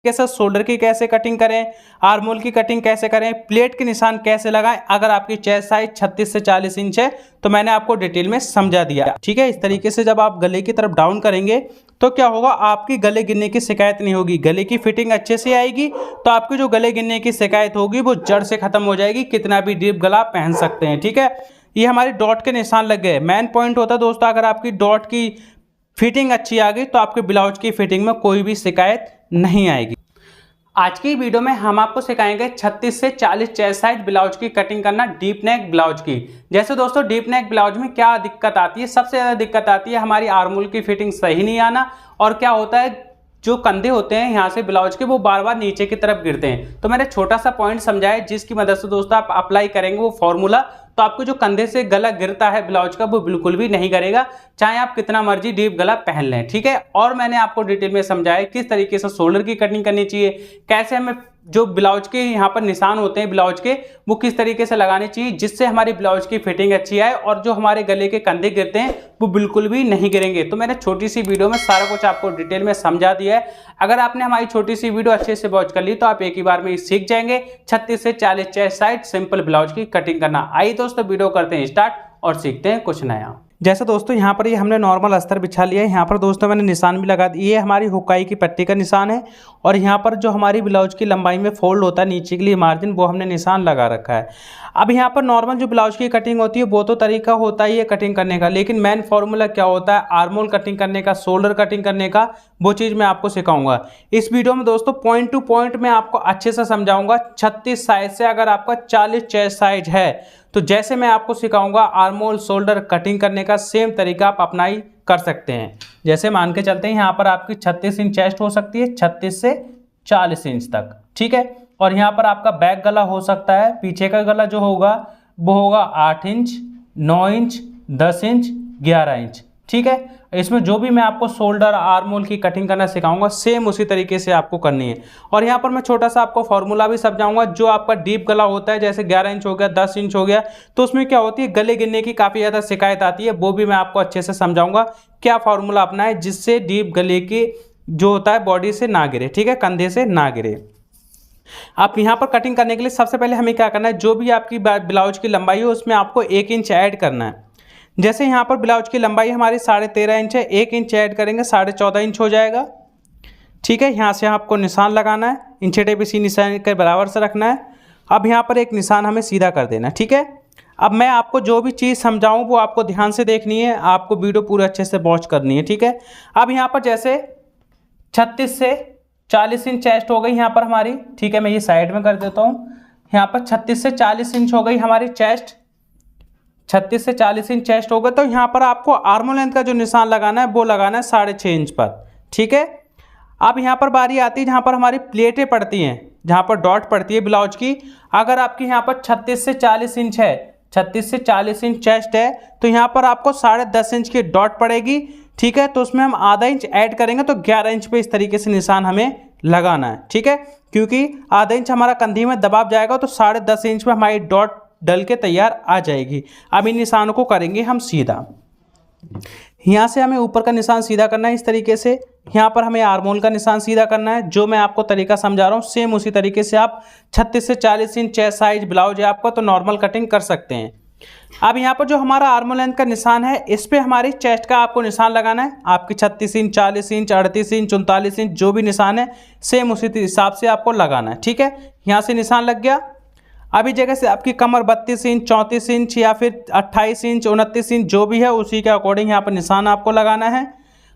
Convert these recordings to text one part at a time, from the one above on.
कैसे शोल्डर की कैसे कटिंग करें, आर्म होल की कटिंग कैसे करें, प्लेट के निशान कैसे लगाएं। अगर आपकी चेस्ट साइज 36 से 40 इंच है तो मैंने आपको डिटेल में समझा दिया, ठीक है। इस तरीके से जब आप गले की तरफ डाउन करेंगे तो क्या होगा, आपकी गले गिरने की शिकायत नहीं होगी, गले की फिटिंग अच्छे से आएगी। तो आपकी जो गले गिरने की शिकायत होगी वो जड़ से खत्म हो जाएगी, कितना भी डीप गला पहन सकते हैं, ठीक है। ये हमारी डॉट के निशान लग गए। मेन पॉइंट होता है दोस्तों, अगर आपकी डॉट की फिटिंग अच्छी आ गई तो आपके ब्लाउज की फिटिंग में कोई भी शिकायत नहीं आएगी। आज की वीडियो में हम आपको सिखाएंगे 36 से 40 चेस्ट साइज ब्लाउज की कटिंग करना, डीप नेक ब्लाउज की। जैसे दोस्तों डीप नेक ब्लाउज में क्या दिक्कत आती है, सबसे ज्यादा दिक्कत आती है हमारी आर्म होल की फिटिंग सही नहीं आना, और क्या होता है जो कंधे होते हैं यहाँ से ब्लाउज के वो बार बार नीचे की तरफ गिरते हैं। तो मैंने छोटा सा पॉइंट समझाया जिसकी मदद से दोस्तों आप अप्लाई करेंगे वो फॉर्मूला, तो आपको जो कंधे से गला गिरता है ब्लाउज का वो बिल्कुल भी नहीं गिरेगा, चाहे आप कितना मर्जी डीप गला पहन लें, ठीक है। और मैंने आपको डिटेल में समझाया किस तरीके से शोल्डर की कटिंग करनी चाहिए, कैसे हमें जो ब्लाउज के यहाँ पर निशान होते हैं ब्लाउज के वो किस तरीके से लगाने चाहिए जिससे हमारी ब्लाउज की फिटिंग अच्छी आए, और जो हमारे गले के कंधे गिरते हैं वो बिल्कुल भी नहीं गिरेंगे। तो मैंने छोटी सी वीडियो में सारा कुछ आपको डिटेल में समझा दिया है। अगर आपने हमारी छोटी सी वीडियो अच्छे से वॉच कर ली तो आप एक ही बार में सीख जाएंगे 36 से 40 चेस्ट साइज सिंपल ब्लाउज की कटिंग करना। आइए दोस्तों वीडियो करते हैं स्टार्ट और सीखते हैं कुछ नया। जैसे दोस्तों यहाँ पर ये हमने नॉर्मल अस्तर बिछा लिया है, यहाँ पर दोस्तों मैंने निशान भी लगा दिए, ये हमारी हुकाई की पट्टी का निशान है, और यहाँ पर जो हमारी ब्लाउज की लंबाई में फोल्ड होता है नीचे के लिए मार्जिन, वो हमने निशान लगा रखा है। अब यहाँ पर नॉर्मल जो ब्लाउज की कटिंग होती है वो तो तरीका होता ही है कटिंग करने का, लेकिन मेन फॉर्मूला क्या होता है आर्म होल कटिंग करने का, शोल्डर कटिंग करने का, वो चीज़ मैं आपको सिखाऊंगा इस वीडियो में दोस्तों। पॉइंट टू पॉइंट मैं आपको अच्छे से समझाऊंगा। 36 साइज से अगर आपका 40 चेस्ट साइज है तो जैसे मैं आपको सिखाऊंगा आर्म होल शोल्डर कटिंग करने का सेम तरीका आप अप्लाई कर सकते हैं। जैसे मान के चलते हैं यहाँ पर आपकी 36 इंच चेस्ट हो सकती है, 36 से 40 इंच तक, ठीक है। और यहाँ पर आपका बैक गला हो सकता है, पीछे का गला जो होगा वो होगा 8 इंच, 9 इंच, 10 इंच, 11 इंच, ठीक है। इसमें जो भी मैं आपको शोल्डर आर्म होल की कटिंग करना सिखाऊंगा सेम उसी तरीके से आपको करनी है। और यहाँ पर मैं छोटा सा आपको फॉर्मूला भी समझाऊंगा। जो आपका डीप गला होता है जैसे 11 इंच हो गया, 10 इंच हो गया, तो उसमें क्या होती है गले गिरने की काफ़ी ज़्यादा शिकायत आती है, वो भी मैं आपको अच्छे से समझाऊंगा क्या फॉर्मूला अपनाए जिससे डीप गले की जो होता है बॉडी से ना गिरे, ठीक है, कंधे से ना गिरे। आप यहाँ पर कटिंग करने के लिए सबसे पहले हमें क्या करना है, जो भी आपकी ब्लाउज की लंबाई है उसमें आपको 1 इंच ऐड करना है। जैसे यहाँ पर ब्लाउज की लंबाई हमारी 13.5 इंच है, 1 इंच ऐड करेंगे 14.5 इंच हो जाएगा, ठीक है। यहाँ से आपको निशान लगाना है, इंची टेप इसी निशान के बराबर से रखना है। अब यहाँ पर एक निशान हमें सीधा कर देना है, ठीक है। अब मैं आपको जो भी चीज़ समझाऊँ वो आपको ध्यान से देखनी है, आपको वीडियो पूरे अच्छे से वॉच करनी है, ठीक है। अब यहाँ पर जैसे 36 से 40 इंच चेस्ट हो गई यहाँ पर हमारी, ठीक है। मैं ये साइड में कर देता हूँ। यहाँ पर 36 से 40 इंच हो गई हमारी चेस्ट, 36 से 40 इंच चेस्ट होगा। तो यहाँ पर आपको आर्म लेंथ का जो निशान लगाना है वो लगाना है 6.5 इंच पर, ठीक है। अब यहाँ पर बारी आती है जहाँ पर हमारी प्लेटें पड़ती हैं, जहाँ पर डॉट पड़ती है ब्लाउज की। अगर आपकी यहाँ पर 36 से 40 इंच है, 36 से 40 इंच चेस्ट है, तो यहाँ पर आपको 10.5 इंच की डॉट पड़ेगी, ठीक है। तो उसमें हम आधा इंच ऐड करेंगे तो 11 इंच पे इस तरीके से निशान हमें लगाना है, ठीक है। क्योंकि आधा इंच हमारा कंधे में दबाव जाएगा तो 10.5 इंच पे हमारी डॉट डल के तैयार आ जाएगी। अब इन निशानों को करेंगे हम सीधा। यहाँ से हमें ऊपर का निशान सीधा करना है इस तरीके से, यहाँ पर हमें आर्म होल का निशान सीधा करना है। जो मैं आपको तरीका समझा रहा हूँ सेम उसी तरीके से आप 36 से 40 इंच चेस्ट साइज ब्लाउज है आपका तो नॉर्मल कटिंग कर सकते हैं। अब यहाँ पर जो हमारा आर्म लेंथ का निशान है इस पर हमारी चेस्ट का आपको निशान लगाना है। आपकी 36 इंच, 40 इंच, 38 इंच, 39 इंच जो भी निशान है सेम उसी हिसाब से आपको लगाना है, ठीक है। यहाँ से निशान लग गया। अभी जगह से आपकी कमर 32 इंच, 34 इंच या फिर 28 इंच, 29 इंच जो भी है उसी के अकॉर्डिंग यहाँ पर निशान आपको लगाना है।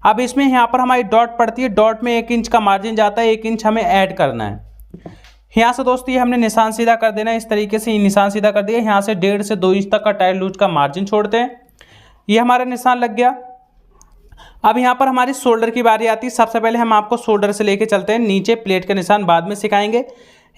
अब इसमें यहाँ पर हमारी डॉट पड़ती है, डॉट में 1 इंच का मार्जिन जाता है, 1 इंच हमें ऐड करना है। यहाँ से दोस्तों ये हमने निशान सीधा कर देना है इस तरीके से, निशान सीधा कर दिया। यहाँ से 1.5 से 2 इंच तक का टाइट लूज का मार्जिन छोड़ते हैं, ये हमारा निशान लग गया। अब यहाँ पर हमारी शोल्डर की बारी आती है। सबसे पहले हम आपको शोल्डर से लेके चलते हैं, नीचे प्लेट का निशान बाद में सिखाएंगे।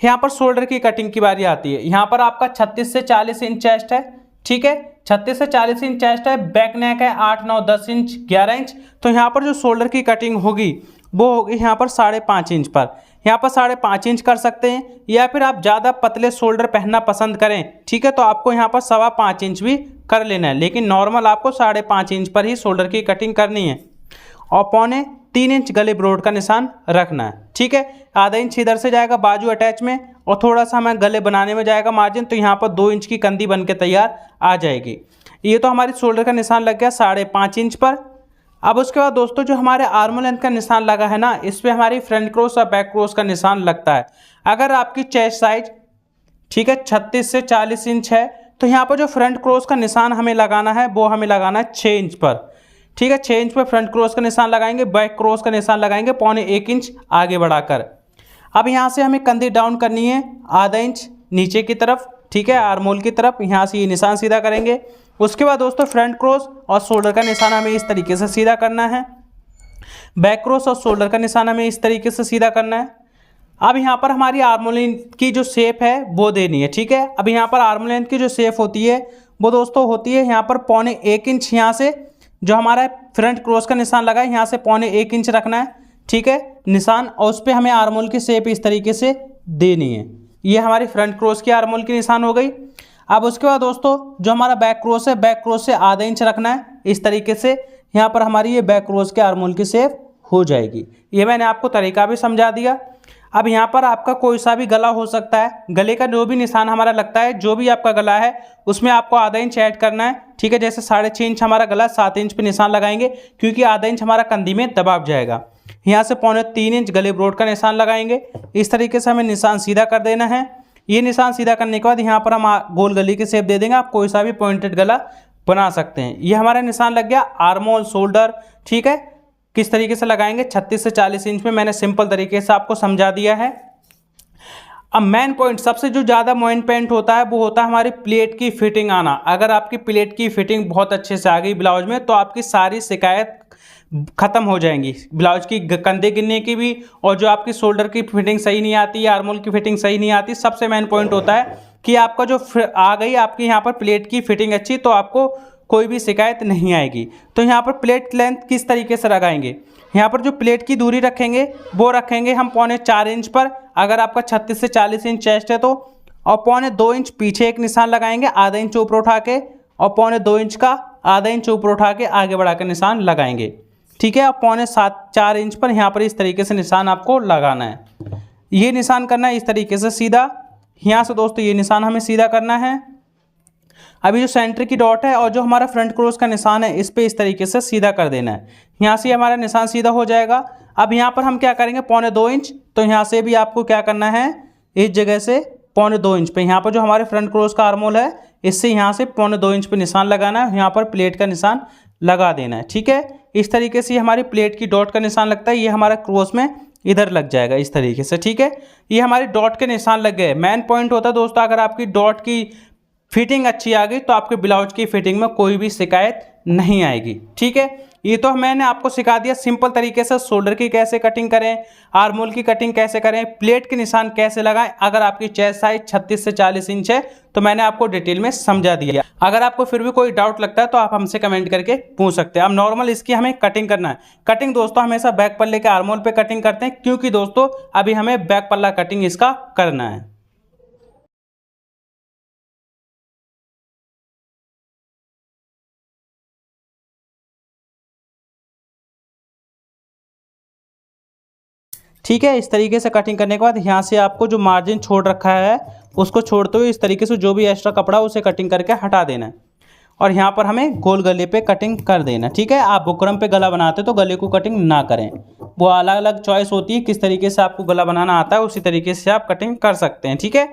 यहाँ पर शोल्डर की कटिंग की बारी आती है। यहाँ पर आपका 36 से 40 इंच चेस्ट है, ठीक है, 36 से 40 इंच चेस्ट है, बैक नेक है 8, 9, 10 इंच, 11 इंच। तो यहाँ पर जो शोल्डर की कटिंग होगी वो होगी यहाँ पर 5.5 इंच पर। यहाँ पर 5.5 इंच कर सकते हैं, या फिर आप ज़्यादा पतले शोल्डर पहनना पसंद करें, ठीक है, तो आपको यहाँ पर 5.25 इंच भी कर लेना है, लेकिन नॉर्मल आपको 5.5 इंच पर ही शोल्डर की कटिंग करनी है। और 3 इंच गले ब्रोड का निशान रखना है। ठीक है, आधा इंच इधर से जाएगा बाजू अटैच में और थोड़ा सा हमें गले बनाने में जाएगा मार्जिन, तो यहाँ पर 2 इंच की कंदी बन के तैयार आ जाएगी। ये तो हमारी शोल्डर का निशान लग गया 5.5 इंच पर। अब उसके बाद दोस्तों जो हमारे आर्म लेंथ का निशान लगा है ना, इस पर हमारी फ्रंट क्रॉस और बैक क्रॉस का निशान लगता है। अगर आपकी चेस्ट साइज ठीक है 36 से 40 इंच है, तो यहाँ पर जो फ्रंट क्रॉस का निशान हमें लगाना है वो हमें लगाना है 6 इंच पर। ठीक है, 6 इंच पर फ्रंट क्रॉस का निशान लगाएंगे, बैक क्रॉस का निशान लगाएंगे 1.25 इंच आगे बढ़ाकर। अब यहाँ से हमें कंधी डाउन करनी है आधा इंच नीचे की तरफ। ठीक है, आर्म होल की तरफ, यहाँ से ये निशान सीधा करेंगे। उसके बाद दोस्तों फ्रंट क्रॉस और शोल्डर का निशान हमें इस तरीके से सीधा करना है। बैक क्रॉस और शोल्डर का निशान हमें इस तरीके से सीधा करना है। अब यहाँ पर हमारी आर्म लेंथ की जो शेप है वो देनी है। ठीक है, अब यहाँ पर आर्म लेंथ की जो शेप होती है वो दोस्तों होती है यहाँ पर 1.25 इंच, यहाँ से जो हमारा फ्रंट क्रॉस का निशान लगा है यहाँ से 1.25 इंच रखना है। ठीक है, निशान, और उस पर हमें आर्म होल की शेप इस तरीके से देनी है। ये हमारी फ्रंट क्रॉस की आर्म होल की निशान हो गई। अब उसके बाद दोस्तों जो हमारा बैक क्रॉस है, बैक क्रॉस से आधा इंच रखना है इस तरीके से। यहाँ पर हमारी ये बैक क्रॉस के आर्म होल की शेप हो जाएगी। ये मैंने आपको तरीका भी समझा दिया। अब यहाँ पर आपका कोई सा भी गला हो सकता है, गले का जो भी निशान हमारा लगता है, जो भी आपका गला है उसमें आपको आधा इंच ऐड करना है। ठीक है, जैसे 6.5 इंच हमारा गला, 7 इंच पे निशान लगाएंगे क्योंकि आधा इंच हमारा कंधी में दबाव जाएगा। यहाँ से 3.25 इंच गले ब्रोड का निशान लगाएंगे। इस तरीके से हमें निशान सीधा कर देना है। ये निशान सीधा करने के बाद यहाँ पर हम गोल गले की शेप दे देंगे। आप कोई सा भी पॉइंटेड गला बना सकते हैं। ये हमारा निशान लग गया आर्म होल, शोल्डर। ठीक है, किस तरीके से लगाएंगे 36 से 40 इंच में मैंने सिंपल तरीके से आपको समझा दिया है। अब मेन पॉइंट, सबसे जो ज़्यादा मेन पॉइंट होता है वो होता है हमारी प्लेट की फिटिंग आना। अगर आपकी प्लेट की फिटिंग बहुत अच्छे से आ गई ब्लाउज में तो आपकी सारी शिकायत खत्म हो जाएंगी। ब्लाउज की कंधे गिनने की भी, और जो आपकी शोल्डर की फिटिंग सही नहीं आती, आर्म होल की फिटिंग सही नहीं आती, सबसे मेन पॉइंट होता है कि आपका जो आ गई आपकी यहाँ पर प्लेट की फिटिंग अच्छी, तो आपको कोई भी शिकायत नहीं आएगी। तो यहाँ पर प्लेट लेंथ किस तरीके से लगाएंगे, यहाँ पर जो प्लेट की दूरी रखेंगे वो रखेंगे हम 4.25 इंच पर। अगर आपका 36 से 40 इंच चेस्ट है तो, और 2.25 इंच पीछे एक निशान लगाएंगे आधा इंच ऊपर उठा के, और 2.25 इंच का आधा इंच ऊपर उठा के आगे बढ़ा के निशान लगाएंगे। ठीक है, अब 4.75 इंच पर यहाँ पर इस तरीके से निशान आपको लगाना है। ये निशान करना है इस तरीके से सीधा। यहाँ से दोस्तों ये निशान हमें सीधा करना है। अभी जो सेंटर की डॉट है और जो हमारा फ्रंट क्रॉस का निशान है इस पे इस तरीके से सीधा कर देना है। यहाँ से हमारा निशान सीधा हो जाएगा। अब यहाँ पर हम क्या करेंगे 2.25 इंच, तो यहाँ से भी आपको क्या करना है, इस जगह से 2.25 इंच पे यहाँ पर जो हमारे फ्रंट क्रॉस का आर्म होल है इससे यहाँ से 2.25 इंच पे निशान लगाना है। यहाँ पर प्लेट का निशान लगा देना है। ठीक है, इस तरीके से हमारी प्लेट की डॉट का निशान लगता है। ये हमारा क्रॉस में इधर लग जाएगा इस तरीके से। ठीक है, ये हमारी डॉट के निशान लग गए। मेन पॉइंट होता है दोस्तों, अगर आपकी डॉट की फिटिंग अच्छी आ गई तो आपके ब्लाउज की फिटिंग में कोई भी शिकायत नहीं आएगी। ठीक है, ये तो मैंने आपको सिखा दिया सिंपल तरीके से शोल्डर की कैसे कटिंग करें, आर्म होल की कटिंग कैसे करें, प्लेट के निशान कैसे लगाएं। अगर आपकी चेस्ट साइज 36 से 40 इंच है तो मैंने आपको डिटेल में समझा दिया। अगर आपको फिर भी कोई डाउट लगता है तो आप हमसे कमेंट करके पूछ सकते हैं। अब नॉर्मल इसकी हमें कटिंग करना है। कटिंग दोस्तों हमेशा बैक पल्ले के आर्म होल पे कटिंग करते हैं, क्योंकि दोस्तों अभी हमें बैक पल्ला कटिंग इसका करना है। ठीक है, इस तरीके से कटिंग करने के बाद यहाँ से आपको जो मार्जिन छोड़ रखा है उसको छोड़ते हुए इस तरीके से जो भी एक्स्ट्रा कपड़ा उसे कटिंग करके हटा देना है, और यहाँ पर हमें गोल गले पे कटिंग कर देना। ठीक है, आप बुकरम पे गला बनाते तो गले को कटिंग ना करें, वो अलग अलग चॉइस होती है, किस तरीके से आपको गला बनाना आता है उसी तरीके से आप कटिंग कर सकते हैं। ठीक है,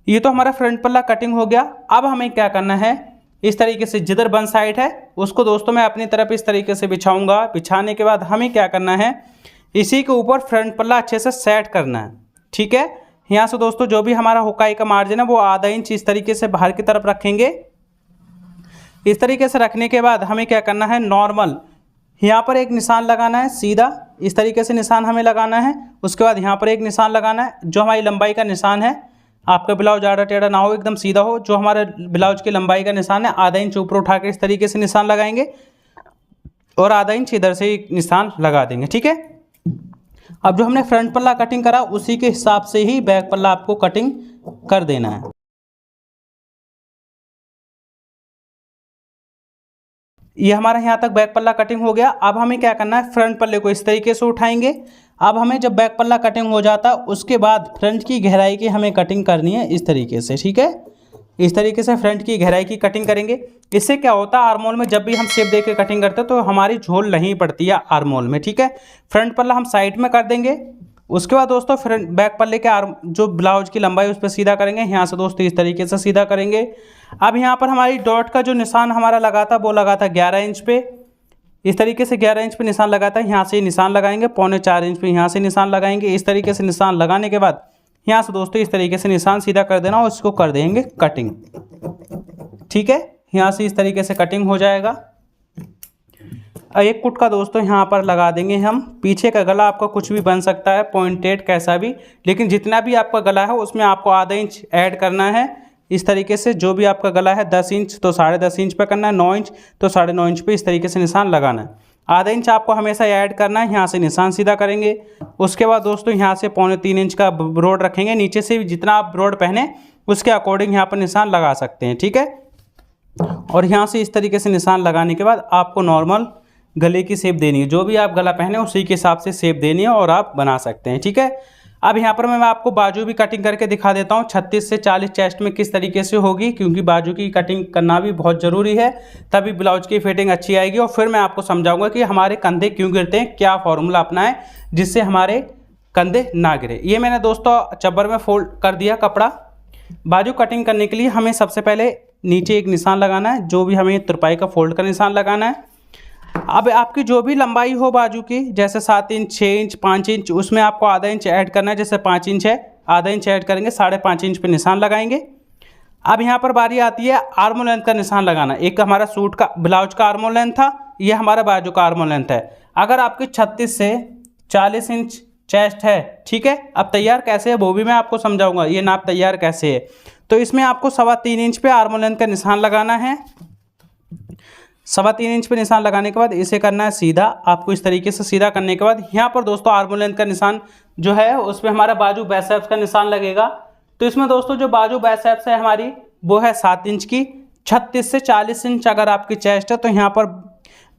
ये तो हमारा फ्रंट पल्ला कटिंग हो गया। अब हमें क्या करना है, इस तरीके से जिधर वन साइड है उसको दोस्तों मैं अपनी तरफ इस तरीके से बिछाऊंगा। बिछाने के बाद हमें क्या करना है, इसी के ऊपर फ्रंट पल्ला अच्छे से सेट करना है। ठीक है, यहाँ से दोस्तों जो भी हमारा हुकाई का मार्जिन है वो आधा इंच इस तरीके से बाहर की तरफ रखेंगे। इस तरीके से रखने के बाद हमें क्या करना है, नॉर्मल यहाँ पर एक निशान लगाना है सीधा, इस तरीके से निशान हमें लगाना है। उसके बाद यहाँ पर एक निशान लगाना है, जो हमारी लंबाई का निशान है। आपका ब्लाउज आड़ा टेढ़ा ना हो, एकदम सीधा हो। जो हमारे ब्लाउज की लंबाई का निशान है आधा इंच ऊपर उठा के इस तरीके से निशान लगाएंगे, और आधा इंच इधर से निशान लगा देंगे। ठीक है, अब जो हमने फ्रंट पल्ला कटिंग करा उसी के हिसाब से ही बैक पल्ला आपको कटिंग कर देना है। ये हमारा यहाँ तक बैक पल्ला कटिंग हो गया। अब हमें क्या करना है, फ्रंट पल्ले को इस तरीके से उठाएंगे। अब हमें जब बैक पल्ला कटिंग हो जाता है उसके बाद फ्रंट की गहराई की हमें कटिंग करनी है इस तरीके से, ठीक है। इस तरीके से फ्रंट की गहराई की कटिंग करेंगे। इससे क्या होता है, आर्म होल में जब भी हम शेप दे के कटिंग करते हैं तो हमारी झोल नहीं पड़ती है आर्म होल में, ठीक है। फ्रंट पल्ला हम साइड में कर देंगे। उसके बाद दोस्तों फ्रंट बैक पल्ले के आर्म जो ब्लाउज की लंबाई उस पर सीधा करेंगे। यहाँ से दोस्तों इस तरीके से सीधा करेंगे। अब यहाँ पर हमारी डॉट का जो निशान हमारा लगा था वो लगा था 11 इंच पे। इस तरीके से 11 इंच पे निशान लगाता है। यहाँ से निशान लगाएंगे, 3.25 इंच पे यहाँ से निशान लगाएंगे। इस तरीके से निशान लगाने के बाद यहाँ से दोस्तों इस तरीके से निशान सीधा कर देना और इसको कर देंगे कटिंग, ठीक है। यहाँ से इस तरीके से कटिंग हो जाएगा। एक कुट का दोस्तों यहाँ पर लगा देंगे हम। पीछे का गला आपका कुछ भी बन सकता है, पॉइंटेड कैसा भी, लेकिन जितना भी आपका गला है उसमें आपको आधा इंच ऐड करना है। इस तरीके से जो भी आपका गला है 10 इंच तो 10.5 इंच पे करना है, 9 इंच तो 9.5 इंच पे इस तरीके से निशान लगाना है। आधा इंच आपको हमेशा ऐड करना है। यहाँ से निशान सीधा करेंगे। उसके बाद दोस्तों यहाँ से 3.25 इंच का ब्रॉड रखेंगे। नीचे से भी जितना आप ब्रॉड पहने उसके अकॉर्डिंग यहाँ पर निशान लगा सकते हैं, ठीक है। और यहाँ से इस तरीके से निशान लगाने के बाद आपको नॉर्मल गले की शेप देनी है। जो भी आप गला पहने उसी के हिसाब से शेप देनी है और आप बना सकते हैं, ठीक है। अब यहाँ पर मैं आपको बाजू भी कटिंग करके दिखा देता हूँ 36 से 40 चेस्ट में किस तरीके से होगी, क्योंकि बाजू की कटिंग करना भी बहुत ज़रूरी है, तभी ब्लाउज की फिटिंग अच्छी आएगी। और फिर मैं आपको समझाऊंगा कि हमारे कंधे क्यों गिरते हैं, क्या फॉर्मूला अपनाएं जिससे हमारे कंधे ना गिरे। ये मैंने दोस्तों चब्बर में फोल्ड कर दिया कपड़ा। बाजू कटिंग करने के लिए हमें सबसे पहले नीचे एक निशान लगाना है, जो भी हमें तुरपाई का फोल्ड का निशान लगाना है। अब आपकी जो भी लंबाई हो बाजू की, जैसे 7 इंच, 6 इंच, 5 इंच, उसमें आपको आधा इंच ऐड करना है। जैसे 5 इंच है, आधा इंच ऐड करेंगे, 5.5 इंच पे निशान लगाएंगे। अब यहाँ पर बारी आती है आर्म लेंथ का निशान लगाना। एक हमारा सूट का ब्लाउज का आर्म लेंथ था, ये हमारा बाजू का आर्म लेंथ है। अगर आपकी 36 से 40 इंच चेस्ट है, ठीक है। अब तैयार कैसे है वो भी मैं आपको समझाऊंगा, ये नाप तैयार कैसे है। तो इसमें आपको 3.25 इंच पे आर्म लेंथ का निशान लगाना है। 3.25 इंच पे निशान लगाने के बाद इसे करना है सीधा। आपको इस तरीके से सीधा करने के बाद यहाँ पर दोस्तों आर्म लेंथ का निशान जो है उसमें हमारा बाजू बाइसेप्स का निशान लगेगा। तो इसमें दोस्तों जो बाजू बाइसेप्स है हमारी वो है 7 इंच की। 36 से 40 इंच अगर आपकी चेस्ट है तो यहाँ पर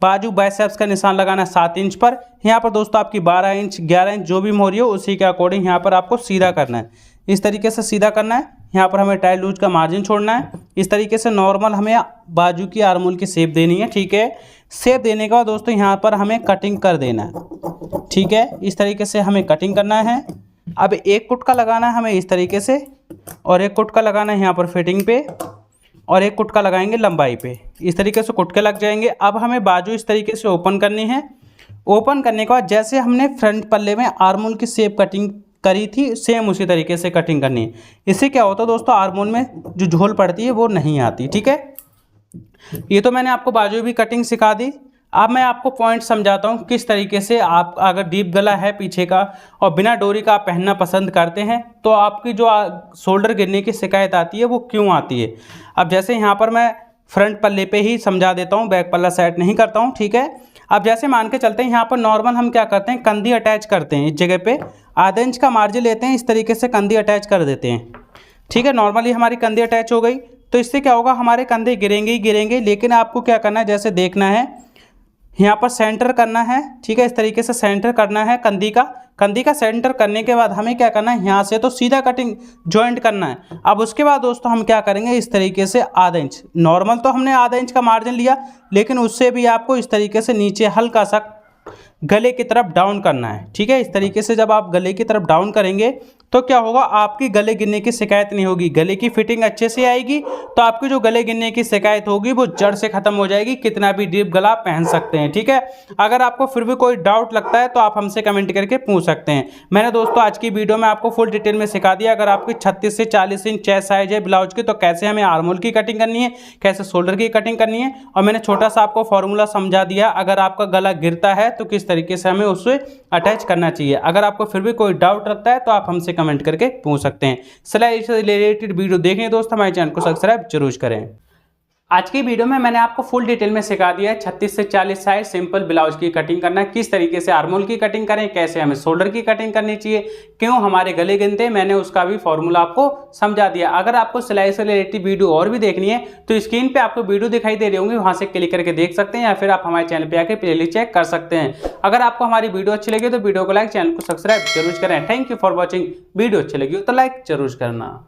बाजू बाइसेप्स का निशान लगाना है 7 इंच पर। यहाँ पर दोस्तों आपकी 12 इंच 11 इंच जो भी मोरी हो उसी के अकॉर्डिंग यहाँ पर आपको सीधा करना है। इस तरीके से सीधा करना है। यहाँ पर हमें टाई लूज का मार्जिन छोड़ना है। इस तरीके से नॉर्मल हमें बाजू की आर्म होल की शेप देनी है, ठीक है। शेप देने के बाद दोस्तों यहाँ पर हमें कटिंग कर देना है, ठीक है। इस तरीके से हमें कटिंग करना है। अब एक कुट का लगाना है हमें इस तरीके से, और एक कुट का लगाना है यहाँ पर फिटिंग पे, और एक कुट का लगाएंगे लंबाई पे। इस तरीके से कुट के लग जाएंगे। अब हमें बाजू इस तरीके से ओपन करनी है। ओपन करने के बाद जैसे हमने फ्रंट पल्ले में आर्म होल की शेप कटिंग करी थी सेम उसी तरीके से कटिंग करनी है। इससे क्या होता है दोस्तों, आर्म होल में जो झोल पड़ती है वो नहीं आती, ठीक है। ये तो मैंने आपको बाजू भी कटिंग सिखा दी। अब मैं आपको पॉइंट समझाता हूँ किस तरीके से आप अगर डीप गला है पीछे का और बिना डोरी का आप पहनना पसंद करते हैं तो आपकी जो शोल्डर गिरने की शिकायत आती है वो क्यों आती है। अब जैसे यहाँ पर मैं फ्रंट पल्ले पे ही समझा देता हूँ, बैक पल्ला सेट नहीं करता हूँ, ठीक है। अब जैसे मान के चलते हैं यहाँ पर नॉर्मल हम क्या करते हैं, कंधी अटैच करते हैं। इस जगह पे आधा इंच का मार्जिन लेते हैं, इस तरीके से कंधी अटैच कर देते हैं, ठीक है। नॉर्मली हमारी कंधी अटैच हो गई तो इससे क्या होगा, हमारे कंधे गिरेंगे ही गिरेंगे। लेकिन आपको क्या करना है, जैसे देखना है यहाँ पर सेंटर करना है, ठीक है। इस तरीके से सेंटर करना है कंधी का सेंटर करने के बाद हमें क्या करना है, यहाँ से तो सीधा कटिंग जॉइंट करना है। अब उसके बाद दोस्तों हम क्या करेंगे, इस तरीके से आधा इंच, नॉर्मल तो हमने आधा इंच का मार्जिन लिया, लेकिन उससे भी आपको इस तरीके से नीचे हल्का सा गले की तरफ डाउन करना है, ठीक है। इस तरीके से जब आप गले की तरफ डाउन करेंगे तो क्या होगा, आपकी गले गिरने की शिकायत नहीं होगी, गले की फिटिंग अच्छे से आएगी। तो आपकी जो गले गिरने की शिकायत होगी वो जड़ से खत्म हो जाएगी। कितना भी डीप गला पहन सकते हैं, ठीक है। अगर आपको फिर भी कोई डाउट लगता है तो आप हमसे कमेंट करके पूछ सकते हैं। मैंने दोस्तों आज की वीडियो में आपको फुल डिटेल में सिखा दिया। अगर आपकी 36 से 40 इंच चेस्ट साइज है ब्लाउज की तो कैसे हमें आर्म होल की कटिंग करनी है, कैसे शोल्डर की कटिंग करनी है, और मैंने छोटा सा आपको फॉर्मूला समझा दिया। अगर आपका गला गिरता है तो किस तरीके से हमें उससे अटैच करना चाहिए। अगर आपको फिर भी कोई डाउट लगता है तो आप हमसे कमेंट करके पूछ सकते हैं। सिलाई से रिलेटेड वीडियो देखने दोस्त हमारे चैनल को सब्सक्राइब जरूर करें। आज की वीडियो में मैंने आपको फुल डिटेल में सिखा दिया है 36 से 40 साइज सिंपल ब्लाउज की कटिंग करना, किस तरीके से आर्मोल की कटिंग करें, कैसे हमें शोल्डर की कटिंग करनी चाहिए, क्यों हमारे गले गिनते, मैंने उसका भी फॉर्मूला आपको समझा दिया। अगर आपको सिलाई से रिलेटेड वीडियो और भी देखनी है तो स्क्रीन पे आपको वीडियो दिखाई दे रही होंगी, वहां से क्लिक करके देख सकते हैं या फिर आप हमारे चैनल पे आके प्लेलिस्ट चेक कर सकते हैं। अगर आपको हमारी वीडियो अच्छी लगी तो वीडियो को लाइक, चैनल को सब्सक्राइब जरूर करें। Thank you for watching. Video अच्छी लगी हो तो लाइक जरूर करना।